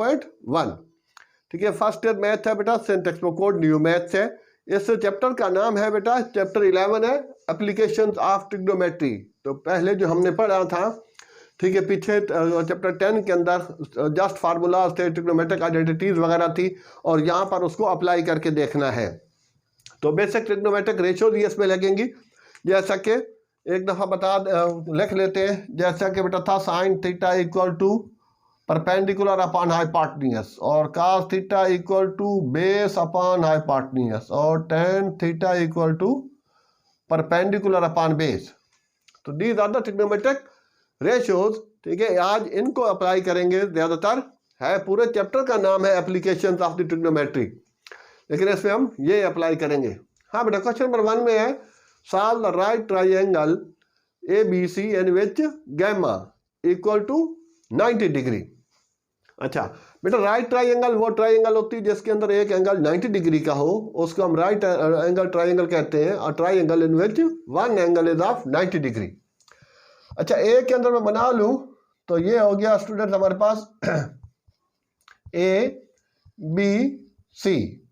1.1। ठीक है, first year math है बेटा, सेंट text book code new maths है। इस चैप्टर का नाम है बेटा, चैप्टर 11 है एप्लीकेशंस ऑफ ट्रिग्नोमेट्री। तो पहले जो हमने पढ़ा था, ठीक है, पीछे चैप्टर 10 के अंदर जस्ट फार्मूलाज थे, ट्रिग्नोमेट्रिक आइडेंटिटीज वगैरह थी, और यहाँ पर उसको अप्लाई करके देखना है। तो बेसिक ट्रिग्नोमेट्रिक रेशियोज ये इसमें लगेंगी, जैसा कि एक दफ़ा लिख लेते हैं, जैसा कि बेटा था sine theta equal to perpendicular upon hypotenuse, और cos theta equal to base upon hypotenuse, और tan theta equal to perpendicular upon base. तो these are the trigonometric ratios. ठीक है, आज इनको अप्लाई करेंगे ज़्यादातर, है पूरे चैप्टर का नाम है एप्लीकेशंस ऑफ द ट्रिग्नोमेट्री, लेकिन इसमें हम ये अप्लाई करेंगे। हाँ बेटा, क्वेश्चन नंबर 1 में है solve the right triangle A B C in which gamma equal to 90 degree. अच्छा बेटा, राइट ट्राइंगल वो ट्राइंगल होती है जिसके अंदर एक एंगल 90 डिग्री का हो, उसको हम राइट एंगल ट्राइंगल कहते हैं, और triangle in which one angle is of 90 degree. अच्छा, ए के अंदर मैं बना लूं तो ये हो गया स्टूडेंट हमारे पास ए बी सी।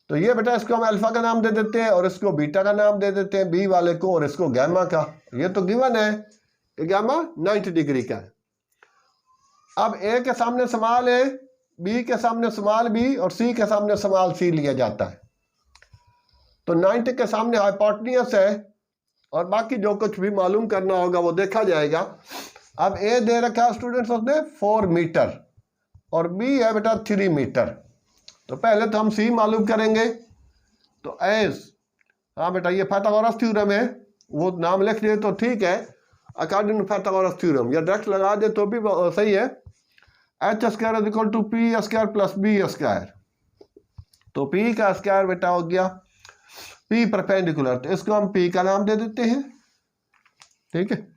तो ये बेटा इसको हम अल्फा का नाम दे देते हैं, और इसको बीटा का नाम दे देते हैं बी वाले को, और इसको गैमा का। ये तो गिवन है कि गैमा 90 डिग्री का है। अब ए के सामने स्मॉल ए, बी के सामने स्मॉल बी, और सी के सामने स्मॉल सी लिया जाता है। तो 90 के सामने हाइपोटेन्यूज है, और बाकी जो कुछ भी मालूम करना होगा वो देखा जाएगा। अब ए दे रखा है स्टूडेंट्स उसने 4 मीटर, और बी है बेटा 3 मीटर। तो पहले तो हम सी मालूम करेंगे। तो एस, हाँ बेटा ये पाइथागोरस थ्योरम है, वो नाम लिख दे तो ठीक है, अकॉर्डिंग टू पाइथागोरस थ्योरम, या डायरेक्ट लगा दे तो भी सही है। H square is equal to P square plus B square. तो पी का स्क्वायर बेटा हो गया पी परपेंडिकुलर, तो इसको हम पी का नाम दे देते हैं। ठीक है,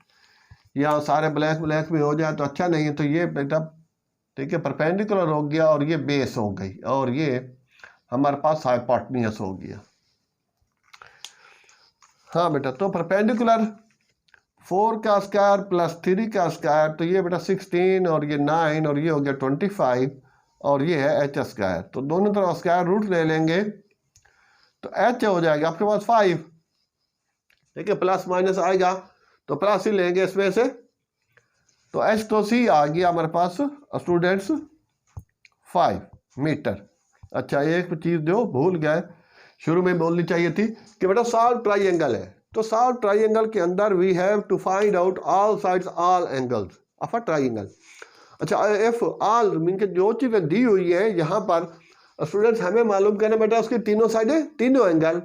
यहाँ सारे ब्लैक ब्लैक भी हो जाए तो अच्छा नहीं है, तो ये बेटा ठीक है परपेंडिकुलर हो गया, और ये बेस हो गई, और ये हमारे पास हाइपोटेन्यूज हो गया। हाँ बेटा, तो परपेंडिकुलर 4 का स्क्वायर प्लस 3 का स्क्वायर, तो ये बेटा 16, और ये 9, और ये हो गया 25, और ये है एच स्क्वायर। तो दोनों तरफ स्क्वायर रूट ले लेंगे, तो एच हो जाएगा आपके पास 5। ठीक है, प्लस माइनस आएगा तो प्लस ही लेंगे इसमें से, तो एच तो सी आ गया हमारे पास स्टूडेंट्स 5 मीटर। अच्छा, एक चीज़ जो भूल गए शुरू में बोलनी चाहिए थी कि बेटा सॉल्व ट्राइंगल है, तो सॉल्व ट्राइंगल के अंदर we have to find out all sides all angles of a triangle. अच्छा, इफ ऑल मीन के जो चीज़ें दी हुई है यहाँ पर स्टूडेंट्स हमें मालूम करना बेटा उसकी तीनों साइडें, तीनों एंगल।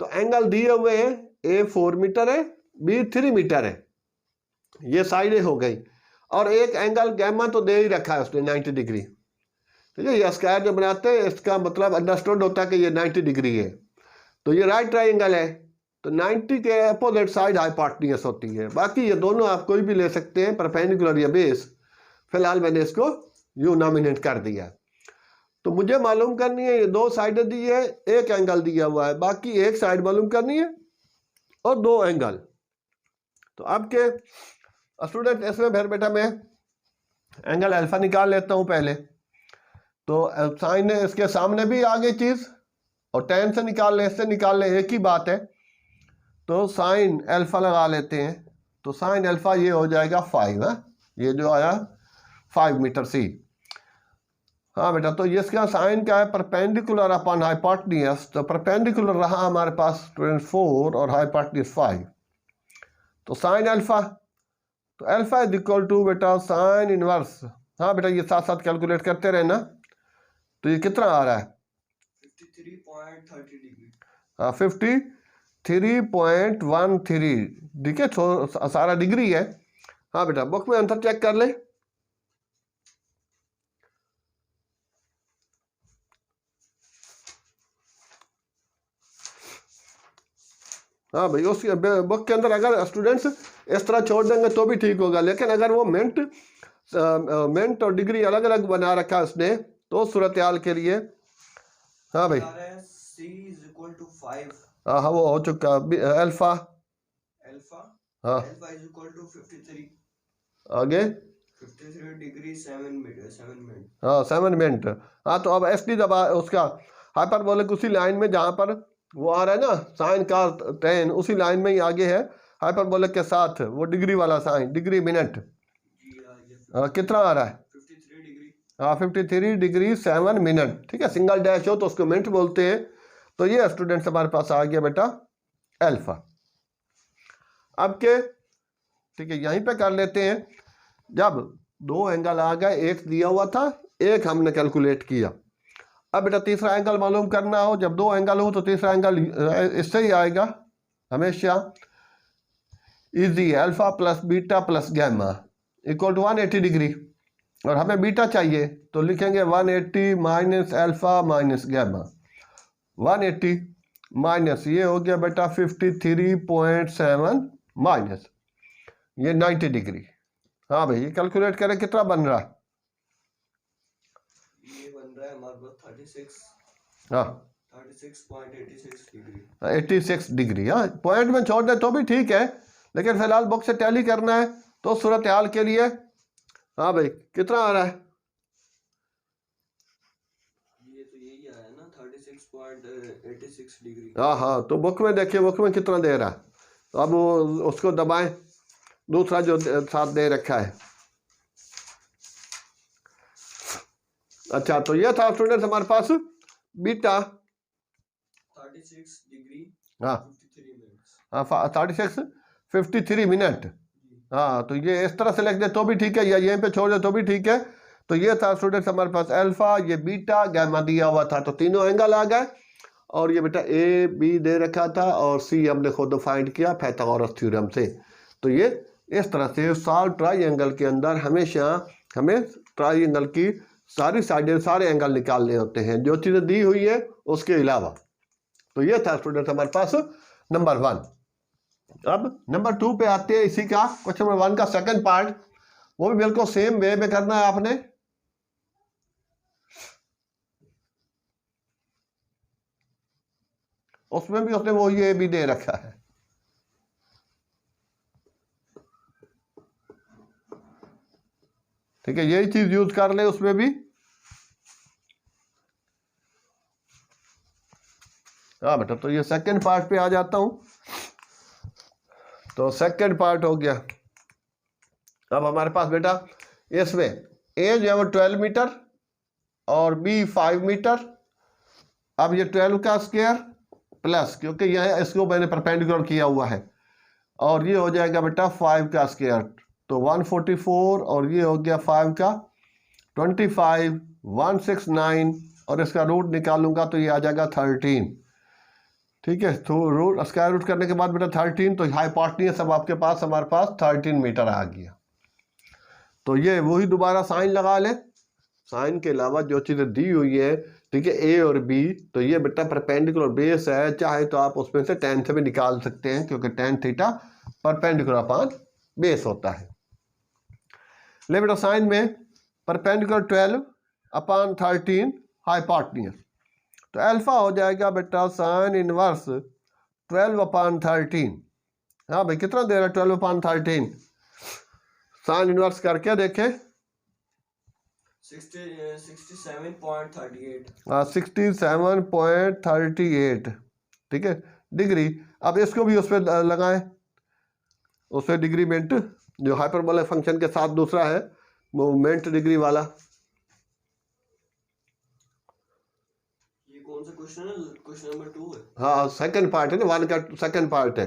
तो एंगल दिए हुए हैं, ए 4 मीटर है, बी 3 मीटर है, ये साइडें हो गई, और एक एंगल गैमा तो दे ही रखा है उसने 90 डिग्री। ठीक है, ये स्क्वायर जो बनाते हैं इसका मतलब अंडरस्टूड होता है कि ये 90 डिग्री है। तो ये राइट ट्राइंगल है, तो 90 के अपोजिट साइड हाइपोटेन्यूज होती है। बाकी ये दोनों आप कोई भी ले सकते हैं, परपेंडिकुलर या बेस। फिलहाल मैंने इसको यू नॉमिनेट कर दिया। तो मुझे मालूम करनी है, ये 2 साइडें दी है, एक एंगल दिया हुआ है, बाकी एक साइड मालूम करनी है और 2 एंगल। तो अब के स्टूडेंट इसमें फिर बेटा मैं एंगल अल्फा निकाल लेता हूँ पहले। तो साइन इसके सामने भी आ गई चीज़, और टेन से निकाल ले, इससे निकाल ले, एक ही बात है। तो साइन अल्फा लगा लेते हैं, तो साइन अल्फा ये हो जाएगा 5 है, ये जो आया 5 मीटर सी। हाँ बेटा, तो इसका साइन क्या है, परपेंडिकुलर अपॉन हाइपोटेन्यूज। तो परपेंडिकुलर रहा हमारे पास स्टूडेंट 4 और हाइपोटेन्यूज 5। तो साइन अल्फा, तो अल्फा इज इक्वल टू बेटा साइन इनवर्स। हाँ बेटा, ये साथ साथ कैलकुलेट करते रहना। तो ये कितना आ रहा है, 53.30 डिग्री। हाँ 53.13। ठीक है, सारा डिग्री है। हाँ बेटा, बुक में आंसर चेक कर ले। हाँ भाई, उस बुक के अंदर अगर स्टूडेंट्स इस तरह छोड़ देंगे तो भी ठीक होगा, लेकिन अगर वो मिनट और डिग्री अलग अलग बना रखा है उसने, तो सूरत हाल के लिए। हाँ भाई, C is equal to 5। हाँ वो हो चुका। अल्फा, अल्फा, हाँ अल्फा is equal to 53। आगे 53 डिग्री 7 मिनट। हाँ 7 मिनट। हाँ तो अब एस डी दबा उसका हाइपरबोलिक उसी लाइन में जहाँ पर वो आ रहा है ना साइन का 10 उसी लाइन में ही आगे है हाइपरबोलिक के साथ वो डिग्री वाला साइन डिग्री मिनट। जी हाँ, कितना आ रहा है 53 डिग्री। हाँ 53 डिग्री 7 मिनट। ठीक है सिंगल डैश हो तो उसको मिनट बोलते हैं। तो ये स्टूडेंट्स हमारे पास आ गया बेटा अल्फा। अब के ठीक है यहीं पे कर लेते हैं। जब दो एंगल आ गए एक दिया हुआ था एक हमने कैलकुलेट किया। अब बेटा तीसरा एंगल मालूम करना हो जब दो एंगल हो तो तीसरा एंगल इससे ही आएगा हमेशा easy alpha plus beta plus gamma equal to 180 degree और हमें बीटा चाहिए तो लिखेंगे 180 minus alpha minus gamma 180 minus ये हो गया बेटा 53.7 माइनस ये 90 डिग्री। हाँ भाई ये कैलकुलेट करें कितना बन रहा है ये बन रहा है हमारे पास 36 हाँ 36.86 डिग्री 86 डिग्री। हाँ पॉइंट में छोड़ दे तो भी ठीक है लेकिन फिलहाल बुक से टैली करना है तो सूरत हाल के लिए हाँ भाई कितना आ रहा है ये तो यही आया ना 36.86 डिग्री। हाँ हाँ तो बुक में देखिए बुक में कितना दे रहा है तो अब वो उसको दबाएं दूसरा जो साथ दे रखा है। अच्छा तो ये था स्टूडेंट्स हमारे पास बीटा 36 डिग्री हाँ 53 मिनट्स। हाँ 53 मिनट। हाँ तो ये इस तरह से लिख दे तो भी ठीक है या यहीं पे छोड़ दे तो भी ठीक है। तो ये था स्टूडेंट्स हमारे पास अल्फा ये बीटा गैमा दिया हुआ था तो तीनों एंगल आ गए और ये बेटा ए बी दे रखा था और सी हमने खुद फाइंड किया पाइथागोरस थ्योरम से। तो ये इस तरह से सॉल्व ट्राइंगल के अंदर हमेशा हमें ट्राइंगल की सारी साइडें सारे एंगल निकालने होते हैं जो चीज़ें दी हुई है उसके अलावा। तो ये था स्टूडेंट्स हमारे पास नंबर 1। अब नंबर 2 पे आते हैं इसी का क्वेश्चन नंबर 1 का सेकंड पार्ट वो भी बिल्कुल सेम वे में करना है आपने। उसमें भी उसने वो ये भी दे रखा है ठीक है यही चीज यूज कर ले उसमें भी। हाँ बेटा तो ये सेकंड पार्ट पे आ जाता हूं। तो सेकंड पार्ट हो गया। अब हमारे पास बेटा इसमें ए जो है वो 12 मीटर और बी 5 मीटर। अब ये 12 का स्क्वायर प्लस क्योंकि यह इसको मैंने परपेंडिकुलर किया हुआ है और ये हो जाएगा बेटा 5 का स्क्वायर तो 144 और ये हो गया 5 का 25 169 और इसका रूट निकालूंगा तो ये आ जाएगा 13। ठीक है तो रूट स्क्वायर रूट करने के बाद बेटा 13 तो हाइपोटेन्यूज अब आपके पास हमारे पास 13 मीटर आ गया। तो ये वही दोबारा साइन लगा ले साइन के अलावा जो चीज़ें दी हुई है ठीक है ए और बी तो ये बेटा परपेंडिकुलर बेस है चाहे तो आप उसमें से tan से भी निकाल सकते हैं क्योंकि tan theta perpendicular upon base होता है। ले बेटा साइन में परपेंडिकुलर 12 अपॉन 13 हाइपोटेन्यूज तो अल्फा हो जाएगा बेटा साइन इनवर्स 12 अपॉन 13। हाँ भाई कितना दे रहा है 12 अपॉन 13 साइन इनवर्स करके देखें 67.38 67.38 ठीक है डिग्री। अब इसको भी उस पर लगाएं उस पर डिग्रीमेंट जो हाइपरबोलिक फंक्शन के साथ दूसरा है मूवमेंट डिग्री वाला। ये कौन सा क्वेश्चन है क्वेश्चन नंबर 2 है। हाँ सेकंड पार्ट है ना 1 का सेकंड पार्ट है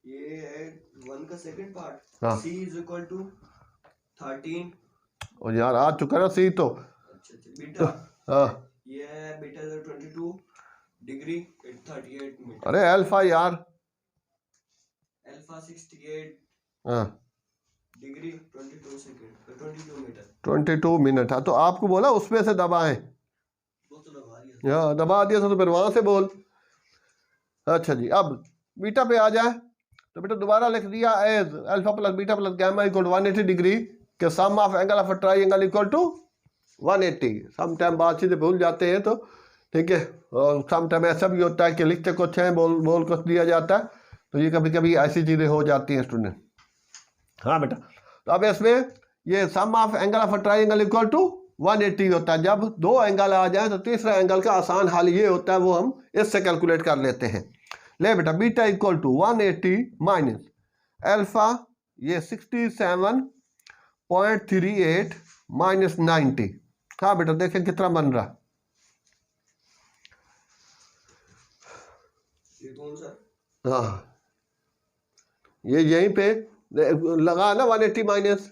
ये है 1 का सेकंड पार्ट हाँ c इज इक्वल टू 13 और यार आ चुका ना सी तो अच्छा बीटा हाँ ये है बीटा 22 डिग्री 38 मीटर। अरे अल्फा यार अल्फा 68 हाँ डिग्री 22 सेकंड 22 मीटर 22 मिनट। हाँ तो आपको बोला उसमें से दबाएं वो तो लगा दिया। हाँ दबा दिया तो फिर वहां से बोल। अच्छा जी अब बीटा पे आ जाए तो बेटा दोबारा लिख दिया as alpha plus beta plus gamma equal to 180 degree के sum of angle of triangle equal to 180। Some time बात चीज़ें भूल जाते हैं तो ठीक है और सम टाइम ऐसा भी होता है कि लिखते कुछ हैं बोल कुछ दिया जाता है तो ये कभी कभी ऐसी चीज़ें हो जाती हैं स्टूडेंट। हाँ बेटा तो अब इसमें ये sum of angle of a triangle equal to 180 होता है। जब दो एंगल आ जाए तो तीसरा एंगल का आसान हल ये होता है, वो हम इससे कैलकुलेट कर लेते हैं। ले बेटा, beta equal to 180 minus alpha, ये 67.38 माइनस 90। हाँ बेटा, देखें कितना बन रहा। ये कौन सा? हाँ, ये यहीं पे लगा ना 180 माइनस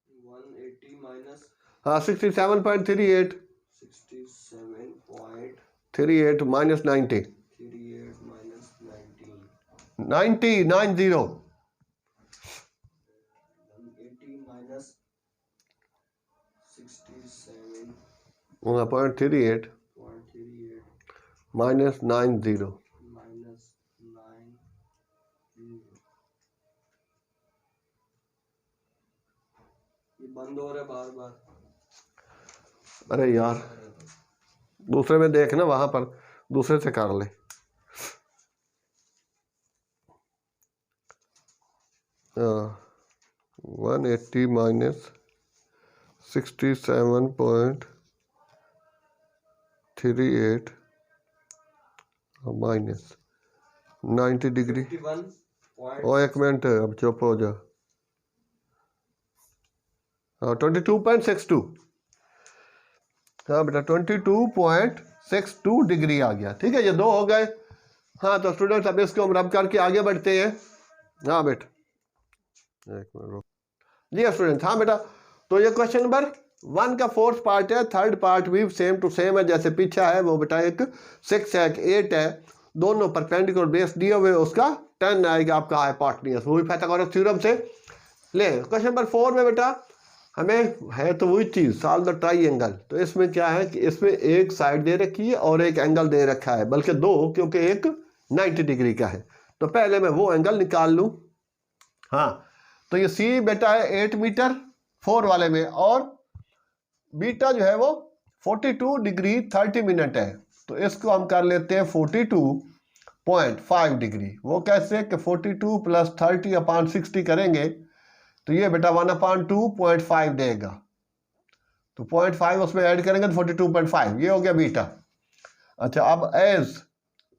180 माइनस हाँ 67.38 67.38 minus 90 minus 90 90 90 180 minus 67.38 0.38 minus 90। Minus 90। ये बंद हो रहा है बार बार। अरे यार, दूसरे में देख ना, वहां पर दूसरे से कर ले। हाँ, 180 माइनस 67.38 माइनस 90 डिग्री। 51 ओ एक मिनट, अब चुप हो जा। 22.62। हाँ बेटा, 22.62 डिग्री आ गया। ठीक है, ये दो हो गए। हाँ तो स्टूडेंट्स, अब इसको हम रब करके आगे बढ़ते हैं। हाँ बेटा, एक मिनट रुक जी स्टूडेंट्स। हाँ बेटा, तो ये क्वेश्चन नंबर 1 का फोर्थ पार्ट है। थर्ड पार्ट भी सेम टू सेम है जैसे पीछा है। वो बेटा एक 6 है, एक 8 है, दोनों परपेंडिकुलर बेस दिए हुए, उसका 10 आएगा आपका हाइपोटेन्यूज, वो भी पाइथागोरस थ्योरम से। ले क्वेश्चन नंबर 4 में बेटा हमें है तो वही चीज़, सॉल्व द ट्राइंगल। तो इसमें क्या है कि इसमें एक साइड दे रखी है और एक एंगल दे रखा है, बल्कि दो, क्योंकि एक 90 डिग्री का है। तो पहले मैं वो एंगल निकाल लूँ। हाँ, तो ये सी बेटा है 8 मीटर 4 वाले में, और बीटा जो है वो 42 डिग्री 30 मिनट है। तो इसको हम कर लेते हैं 42.5 डिग्री। वो कैसे कि 42 प्लस 30 अपॉन 60 करेंगे तो ये बेटा 1/2.5 देगा। तो 0.5 उसमें ऐड करेंगे तो 42.5, ये हो गया बीटा। अच्छा, अब as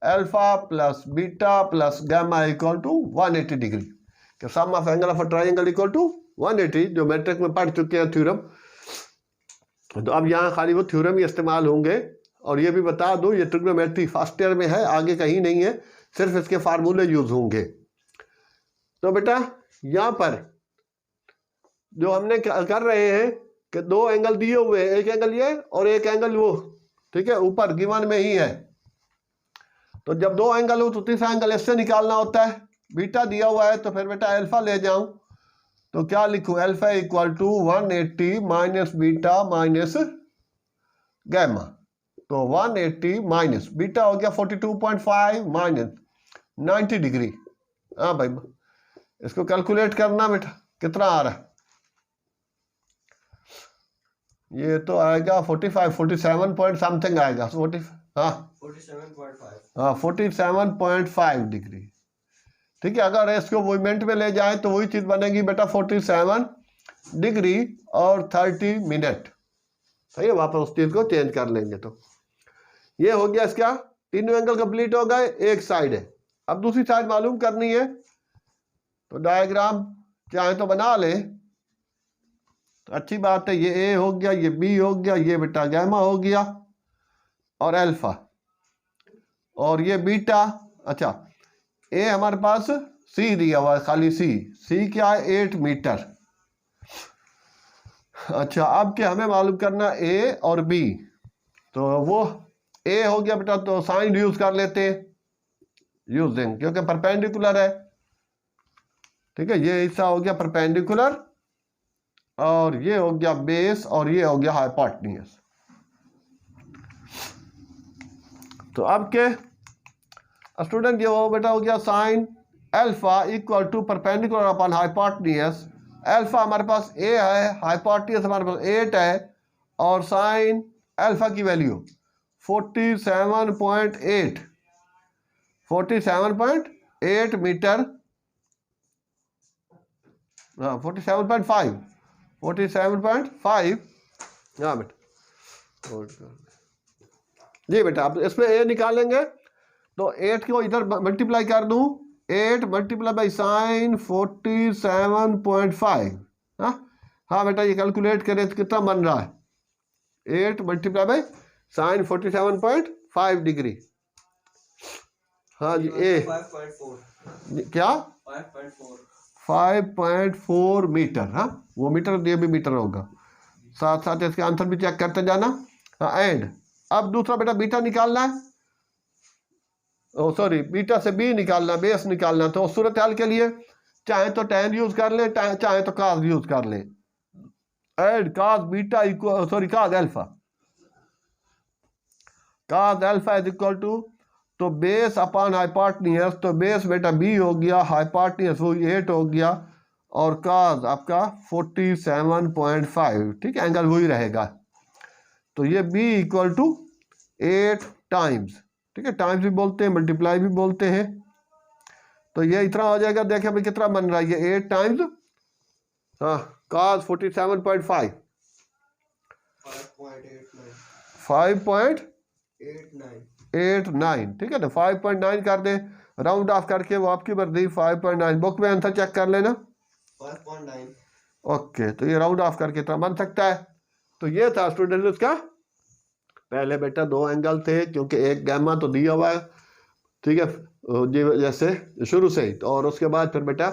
alpha plus beta plus gamma equal to 180 degree के sum of angle of a triangle equal to 180, जो मैट्रिक में पढ़ चुके हैं थ्योरम। तो अब यहाँ खाली वो थ्योरम ही इस्तेमाल होंगे। और ये भी बता दूं, ये ट्रिग्नोमेट्री फर्स्ट ईयर में है, आगे कहीं नहीं है, सिर्फ इसके फार्मूले यूज होंगे। तो बेटा यहाँ पर जो हमने कर रहे हैं कि दो एंगल दिए हुए हैं, एक एंगल ये और एक एंगल वो, ठीक है, ऊपर गिवन में ही है। तो जब दो एंगल हो तो तीसरा एंगल इससे निकालना होता है। बीटा दिया हुआ है तो फिर बेटा अल्फा ले जाऊं तो क्या लिखूं, alpha equal to 180 minus beta minus gamma. तो 180 माइनस बीटा हो गया 42.5 माइनस 90 डिग्री। हाँ भाई, इसको कैलकुलेट करना बेटा, कितना आ रहा है। ये तो आएगा 47 पॉइंट समथिंग आएगा। 47.5 डिग्री। ठीक है, अगर इसको मूवमेंट में ले जाए तो वही चीज बनेगी बेटा 47 डिग्री और 30 मिनट। सही है, वापस उस चीज को चेंज कर लेंगे। तो ये हो गया इसका, तीनों एंगल कंप्लीट हो गए, एक साइड है। अब दूसरी साइड मालूम करनी है, तो डायग्राम चाहे तो बना ले तो अच्छी बात है। ये ए हो गया, ये बी हो गया, ये बेटा गैमा हो गया और अल्फा, और ये बीटा। अच्छा, ए हमारे पास सी दिया हुआ है, खाली सी क्या है 8 मीटर। अच्छा, अब क्या हमें मालूम करना ए और बी। तो वो ए हो गया बेटा, तो साइन यूज कर लेते हैं, यूज देंगे क्योंकि परपेंडिकुलर है। ठीक है, ये हिस्सा हो गया परपेंडिकुलर और ये हो गया बेस और ये हो गया हाइपोटेन्यूज। तो अब के स्टूडेंट ये वो बेटा हो गया sine alpha equal to perpendicular upon hypotenuse. Alpha हमारे पास ए है, हाइपोटेन्यूज हमारे पास 8 है, और साइन अल्फा की वैल्यू 47.8 मीटर, 47.5 47.5। हाँ बेटा, जी बेटा आप इसमें ए निकालेंगे तो 8 को इधर मल्टीप्लाई कर दूं, 8 मल्टीप्लाई बाई साइन 47.5। हाँ हाँ बेटा ये कैलकुलेट करें तो कितना बन रहा है, 8 मल्टीप्लाई बाई साइन 47.5 डिग्री। हाँ जी ए 5.4 क्या 5.4 5.4 मीटर। हाँ वो मीटर, ये भी मीटर होगा, साथ साथ इसके आंसर भी चेक करते जाना। हाँ एंड अब दूसरा बेटा बीटा निकालना है, ओ सॉरी बीटा से बी निकालना, बेस निकालना। तो सूरत हाल के लिए चाहे तो tan यूज कर ले, चाहे तो cos यूज कर ले। And cos beta equal sorry cos alpha is equal to, तो बेस अपॉन हाइपोटेन्यूज, तो बेस बेटा बी हो गया, हाइपोटेन्यूज वो 8 हो गया, और cos आपका 47.5। ठीक है, एंगल वही रहेगा। तो ये b इक्वल टू 8 टाइम्स। ठीक है, टाइम्स भी बोलते हैं, मल्टीप्लाई भी बोलते हैं। तो ये इतना हो जाएगा, देखें भाई कितना बन रहा है, ये 8 टाइम्स हाँ cos 47.5 5.89। ठीक है ना, 5.9 कर दे, राउंड ऑफ करके वो आपकी मर्जी। 5.9 बुक में आंसर चेक कर लेना 5.9। ओके, तो ये राउंड ऑफ करके इतना बन सकता है। तो ये था स्टूडेंट उसका, पहले बेटा 2 एंगल थे क्योंकि एक गैमा तो दिया हुआ है। ठीक है जी, जैसे शुरू से ही। और उसके बाद फिर बेटा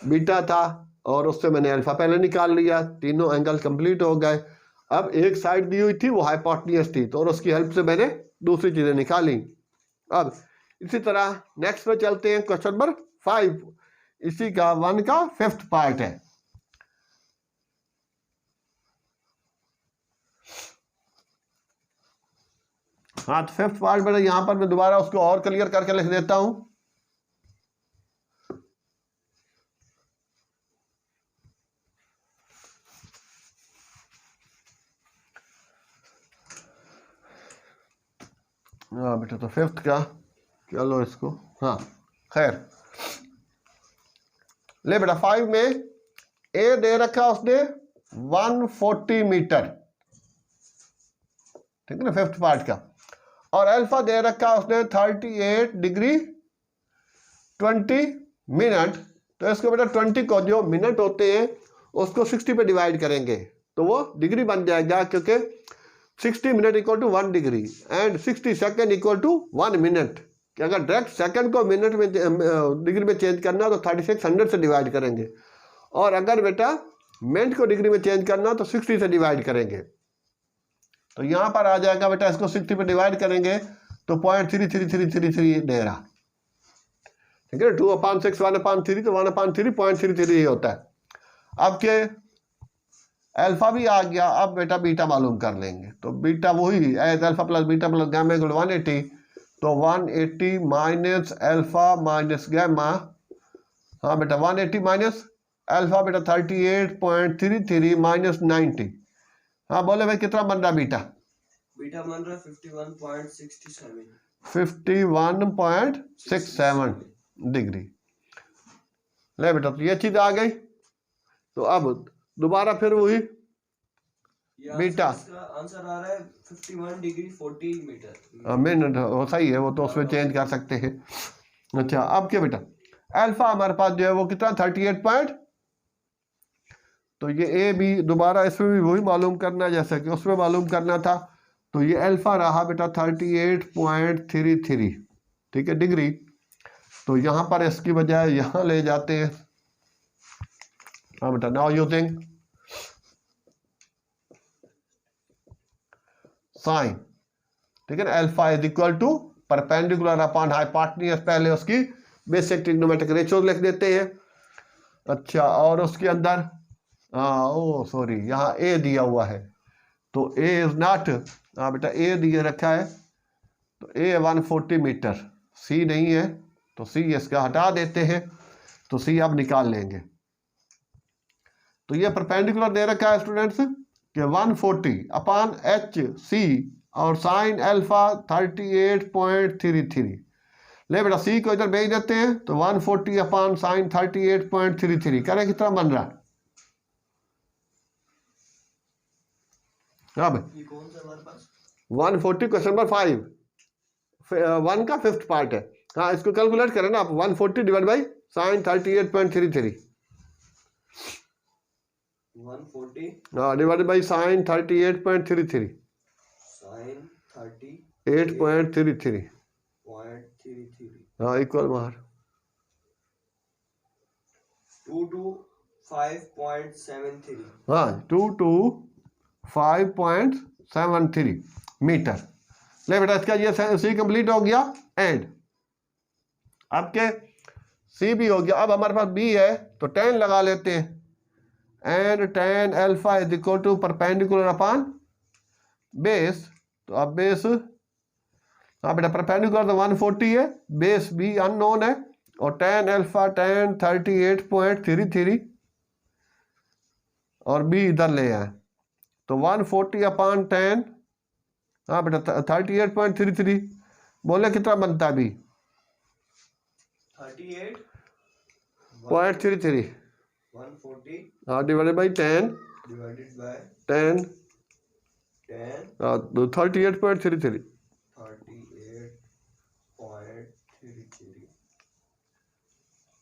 बीटा था, और उससे मैंने अल्फा पहले निकाल लिया, तीनों एंगल कंप्लीट हो गए। अब एक साइड दी हुई थी वो हाइपोटेन्यूज थी, तो और उसकी हेल्प से मैंने दूसरी चीजें निकाली। अब इसी तरह नेक्स्ट पे चलते हैं, क्वेश्चन नंबर 5, इसी का 1 का 5th पार्ट है। हाँ तो 5th पार्ट बेटा यहां पर मैं दोबारा उसको और क्लियर करके लिख देता हूं। हाँ बेटा, तो 5th का चलो इसको, हाँ खैर ले बेटा 5 में ए दे रखा उसने 140 मीटर। ठीक है ना, 5th पार्ट का। और अल्फा दे रखा उसने 38 डिग्री 20 मिनट। तो इसको बेटा 20 को जो मिनट होते हैं उसको 60 पे डिवाइड करेंगे तो वो डिग्री बन जाएगा, क्योंकि 60 minute equal to 1 degree and 60 second equal to 1 minute. कि अगर डायरेक्ट सेकंड को मिनट में डिग्री में चेंज करना तो 3600 से डिवाइड करेंगे, और अगर बेटा मिनट को डिग्री में चेंज करना तो 60 से डिवाइड करेंगे। तो यहाँ पर आ जाएगा बेटा, इसको 60 पे डिवाइड करेंगे तो 0.3333 दे रहा। ठीक है, 2/6 1/3, तो 1/3 0.33 होता है। अब के अल्फा भी आ गया, अब बेटा बीटा मालूम कर लेंगे। तो बीटा वही as alpha plus beta plus gamma equal 180, तो 180 माइनस अल्फा माइनस गैमा। हाँ बेटा 180 माइनस अल्फा बेटा 38.33 माइनस 90। हाँ बोले भाई कितना बन रहा बीटा? बीटा बन रहा 51.67 51.67 डिग्री। ले बेटा, तो ये चीज आ गई। तो अब दोबारा फिर वही बीटा, आंसर आ रहा है 51 डिग्री 40 मीटर मिनट, वो सही है, वो तो उसमें चेंज कर सकते हैं। अच्छा अब क्या बेटा, अल्फा हमारे पास जो है वो कितना 38 पॉइंट, तो ये ए बी दोबारा इसमें भी वही मालूम करना जैसा कि उसमें मालूम करना था। तो ये अल्फा रहा बेटा 38.33। ठीक है डिग्री। तो यहाँ पर इसकी बजाय यहाँ ले जाते हैं। हाँ बेटा, नाउ यूजिंग साइन। ठीक है ना, alpha is equal to perpendicular upon hypotenuse, पहले उसकी बेसिक ट्रिग्नोमेट्रिक रेशियो लिख देते हैं। अच्छा, और उसके अंदर ओ सॉरी यहाँ ए दिया हुआ है, तो ए इज नॉट, हाँ बेटा ए दिया रखा है, तो ए 140 मीटर, सी नहीं है, तो सी इसका हटा देते हैं, तो सी अब निकाल लेंगे। तो ये परपेंडिकुलर दे रखा है स्टूडेंट्स कि 140 अपॉन एच सी और साइन अल्फा 38.33। ले बेटा सी को इधर भेज देते हैं, तो 140 अपॉन साइन 38.33 करें कितना बन रहा है? हाँ भाई ये कौन सा हमारे पास? 140 क्वेश्चन नंबर 5 1 का 5th पार्ट है। हाँ इसको कैलकुलेट करें ना आप, 140 डिवाइड बाई sin 38.33 140 हाँ डिवाइडेड बाई sin 38.33 sin 8.33 38.33 हाँ इक्वल मार 225.73 हाँ 225.73 मीटर। ले बेटा इसका ये सी कंप्लीट हो गया एंड आपके सी भी हो गया। अब हमारे पास बी है तो tan लगा लेते हैं and tan alpha is equal to perpendicular upon base. तो अब बेस हाँ बेटा परपेंडिकुलर तो 140 है, बेस बी अननोन है और tan अल्फा tan 38.33 और बी इधर ले आए तो 140 अपॉन 10 हाँ बेटा 38.33 बोले कितना बनता है बी 38.33 140 हाँ डिवाइडेड बाई 10 divided by 10 10 तो 38.33 38.33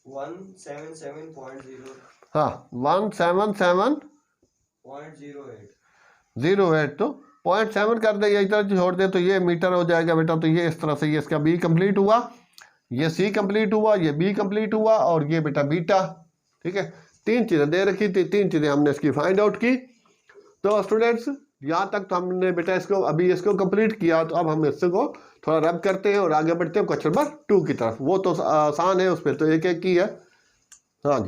177.0 हाँ 177.08 तो 0.7 कर दे, इधर छोड़ दे तो ये मीटर हो जाएगा बेटा। तो ये इस तरह से ये इसका बी कंप्लीट हुआ, ये सी कंप्लीट हुआ, ये बी कंप्लीट हुआ और ये बेटा बीटा। ठीक है 3 चीज़ें दे रखी थी, 3 चीज़ें हमने इसकी फाइंड आउट की। तो स्टूडेंट्स यहाँ तक तो हमने बेटा इसको अभी इसको कंप्लीट किया। तो अब हम इसको थोड़ा रब करते हैं और आगे बढ़ते हैं क्वेश्चन नंबर 2 की तरफ। वो तो आसान है, उस पर तो एक एक की है। हाँ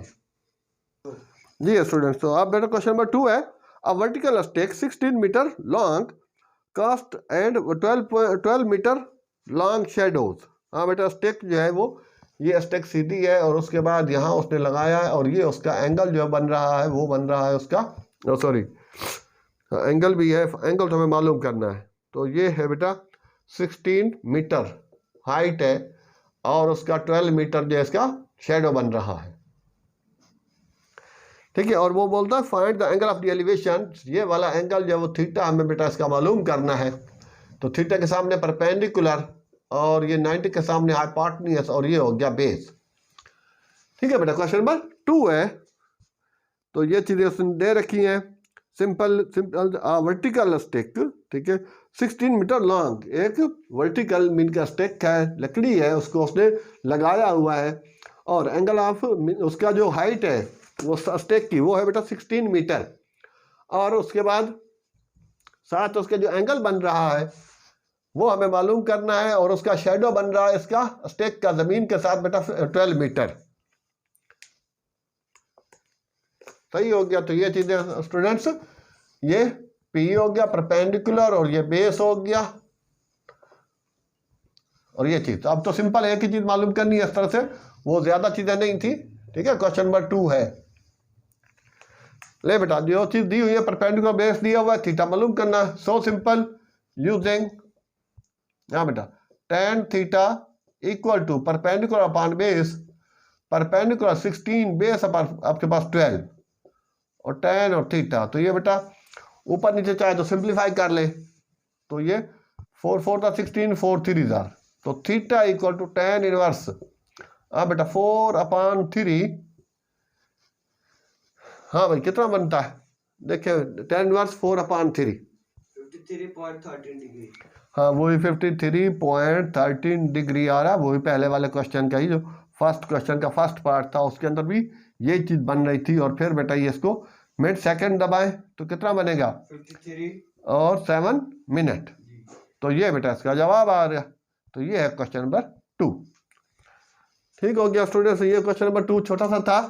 जी स्टूडेंट्स, तो अब बेटा क्वेश्चन नंबर 2 है a vertical stake 16 metre long cast and 12 metre long shadows. हाँ बेटा स्टेक जो है वो ये स्टेक सीधी है और उसके बाद यहाँ उसने लगाया है और ये उसका एंगल जो बन रहा है वो बन रहा है उसका सॉरी एंगल भी है, एंगल तो हमें मालूम करना है। तो ये है बेटा 16 मीटर हाइट है और उसका 12 मीटर जो है इसका शेडो बन रहा है। ठीक है और वो बोलता है find the angle of the elevation. ये वाला एंगल जो है वो थीटा हमें बेटा इसका मालूम करना है। तो थीटा के सामने परपेंडिकुलर और ये 90 के सामने हाइपोटेन्यूज और ये हो गया बेस। ठीक है बेटा क्वेश्चन नंबर 2 है। तो ये चीज़ें उसने दे रखी हैं। सिंपल वर्टिकल स्टिक, ठीक है 16 मीटर लॉन्ग, एक वर्टिकल मीन का स्टिक है, लकड़ी है, उसको उसने लगाया हुआ है और एंगल ऑफ उसका जो हाइट है वो स्टिक की वो है बेटा 16 मीटर और उसके बाद साथ उसके जो एंगल बन रहा है वो हमें मालूम करना है और उसका शेडो बन रहा है इसका स्टिक का जमीन के साथ बेटा 12 मीटर। सही हो गया। तो ये चीजें स्टूडेंट्स, ये पी हो गया परपेंडिकुलर और ये बेस हो गया और ये चीज। तो अब तो सिंपल एक ही चीज मालूम करनी है इस तरह से, वो ज्यादा चीजें नहीं थी। ठीक है क्वेश्चन नंबर 2 है। ले बेटा जो चीज दी हुई है परपेंडिकुलर बेस दिया हुआ है, थीटा मालूम करना है। सो सिंपल यूजिंग हाँ बेटा tan theta equal to perpendicular upon base, perpendicular 16 base upon आपके पास 12 और tan और थीटा। तो ये बेटा ऊपर नीचे चाहे तो सिंप्लीफाई कर ले। तो ये 4 4 था 16 4 3 था तो theta equal to tan inverse हाँ बेटा 4 अपॉन 3। हाँ भाई कितना बनता है देखिए tan इनवर्स 4 अपॉन 3 53.13 डिग्री। हाँ वही 53.13 डिग्री आ रहा है। वही पहले वाले क्वेश्चन का ही जो फर्स्ट क्वेश्चन का फर्स्ट पार्ट था उसके अंदर भी ये चीज बन रही थी। और फिर बेटा ये इसको मिनट सेकंड दबाएं तो कितना बनेगा 53 और 7 मिनट। तो ये बेटा इसका जवाब आ गया। तो ये है क्वेश्चन नंबर 2। ठीक हो गया स्टूडेंट्स, ये क्वेश्चन नंबर 2 छोटा सा था।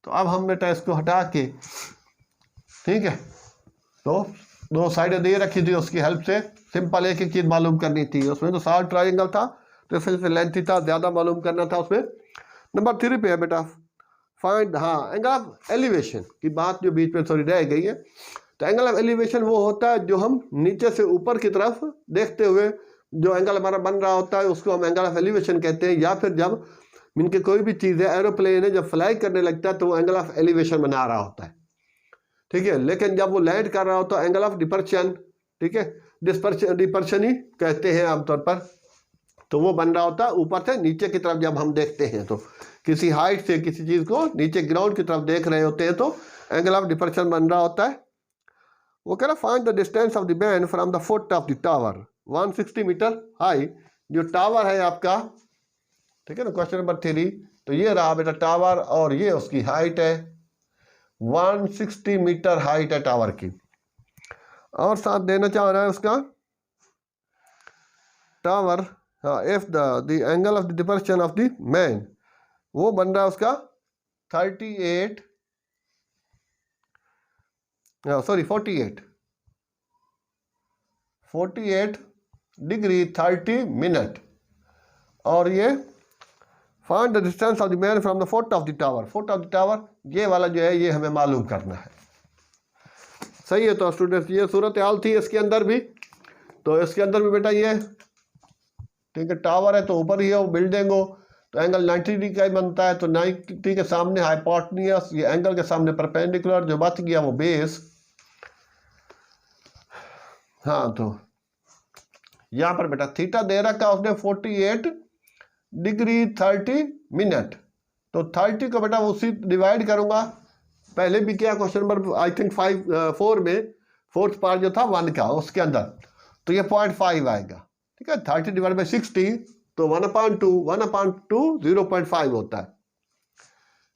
तो अब हम बेटा इसको हटा के ठीक है तो 2 साइडें दे रखी थी, उसकी हेल्प से सिंपल एक एक चीज मालूम करनी थी। उसमें तो 60 ट्राइंगल था तो फिर लेंथ था, ज्यादा मालूम करना था उसमें। नंबर 3 पे है बेटा फाइंड हाँ एंगल ऑफ एलिवेशन की बात जो बीच में थोड़ी रह गई है। तो एंगल ऑफ एलिवेशन वो होता है जो हम नीचे से ऊपर की तरफ देखते हुए जो एंगल हमारा बन रहा होता है उसको हम एंगल ऑफ एलिवेशन कहते हैं। या फिर जब इनके कोई भी चीज़ है एरोप्लेन है जब फ्लाई करने लगता है तो वो एंगल ऑफ एलिवेशन बना रहा होता है। ठीक है, लेकिन जब वो लैंड कर रहा हो तो एंगल ऑफ डिपर्शन, ठीक है, डिपर्शन ही कहते हैं आमतौर पर, तो वो बन रहा होता है ऊपर से नीचे की तरफ। जब हम देखते हैं तो किसी हाइट से किसी चीज़ को नीचे ग्राउंड की तरफ देख रहे होते हैं तो एंगल ऑफ डिपर्शन बन रहा होता है। वो कह रहा find the distance of the man from the foot of the tower 160 metre high. जो टावर है आपका, ठीक है ना, क्वेश्चन नंबर 3, तो ये रहा बेटा टावर और ये उसकी हाइट है 160 मीटर हाइट है टावर की। और साथ देना चाह रहा है उसका टावर, हाँ, if the angle of the depression of the man, वो बन रहा है उसका 48 डिग्री 30 मिनट। और ये find the distance of the man from the foot of the tower. Foot of the tower ये वाला जो है ये हमें मालूम करना है। सही है, तो स्टूडेंट्स ये सूरत हाल थी इसके अंदर भी। तो इसके अंदर भी बेटा ये, ठीक है, टावर है तो ऊपर ही है वो बिल्डिंग हो, तो एंगल 90 डिग्री का ही बनता है। तो 90 के सामने हाइपोटेन्यूस, ये एंगल के सामने परपेंडिकुलर, जो बच गया वो बेस। हाँ, तो यहाँ पर बेटा थीटा दे रखा उसने 48 डिग्री 30 मिनट। तो 30 को बेटा उसी डिवाइड करूंगा, पहले भी किया क्वेश्चन नंबर आई थिंक 4 में, फोर्थ पार्ट जो था 1 का उसके अंदर, तो ये 0.5 आएगा। ठीक है, 30 डिवाइड बाई 60 तो 1/2 0.5 होता है।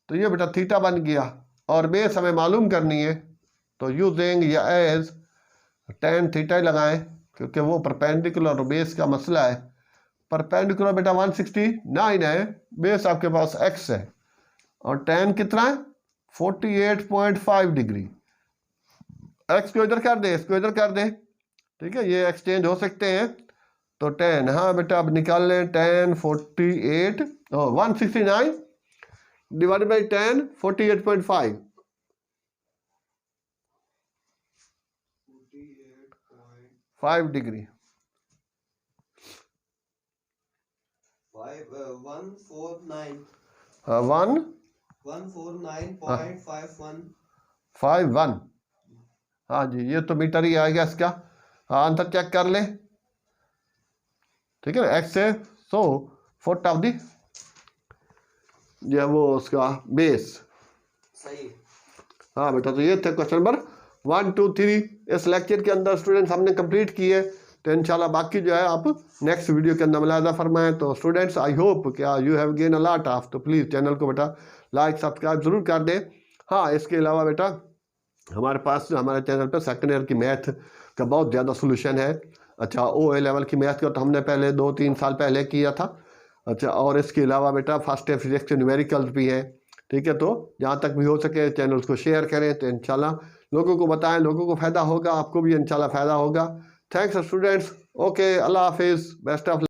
तो ये बेटा थीटा बन गया। और बेस हमें मालूम करनी है, तो यूजिंग या एज tan थीटा ही लगाएं, क्योंकि वो परपेंडिकुलर और बेस का मसला है। परपेंडिकुलर बेटा 169 है, बेस आपके पास x है, और tan कितना है 48.5 डिग्री। x को इधर कर दे, इसको इधर कर दे, ठीक है, ये एक्सचेंज हो सकते हैं। तो tan, हाँ बेटा अब निकाल लें, tan 169 divided by tan 48.5, 5 degree. 149 हाँ 149.51 हाँ जी, ये तो मीटर ही आएगा इसका। हाँ, आंसर चेक कर ले, ठीक है ना, एक्स है, सो फुट ऑफ दी जो वो उसका बेस। सही। हाँ बेटा, तो ये थे क्वेश्चन नंबर 1 2 3 इस लेक्चर के अंदर स्टूडेंट्स हमने कंप्लीट किए। तो इंशाल्लाह बाकी जो है आप नेक्स्ट वीडियो के अंदर मुलाहिजा फरमाएं। तो स्टूडेंट्स आई होप क्या you have gain a lot of, तो प्लीज़ चैनल को बेटा लाइक सब्सक्राइब ज़रूर कर दें। हाँ, इसके अलावा बेटा हमारे पास हमारे चैनल पर सेकेंड ईयर की मैथ का बहुत ज़्यादा सोल्यूशन है। अच्छा, OA लेवल की मैथ का तो हमने पहले 2-3 साल पहले किया था। अच्छा, और इसके अलावा बेटा फर्स्ट ईयर फिजिक्स के न्यूमेरिकल्स भी है। ठीक है, तो जहाँ तक भी हो सके चैनल्स को शेयर करें, तो इंशाल्लाह लोगों को बताएं, लोगों को फ़ायदा होगा, आपको भी इंशाल्लाह फ़ायदा होगा। थैंक्स स्टूडेंट्स, ओके, अल्लाह हाफिज़, बेस्ट ऑफ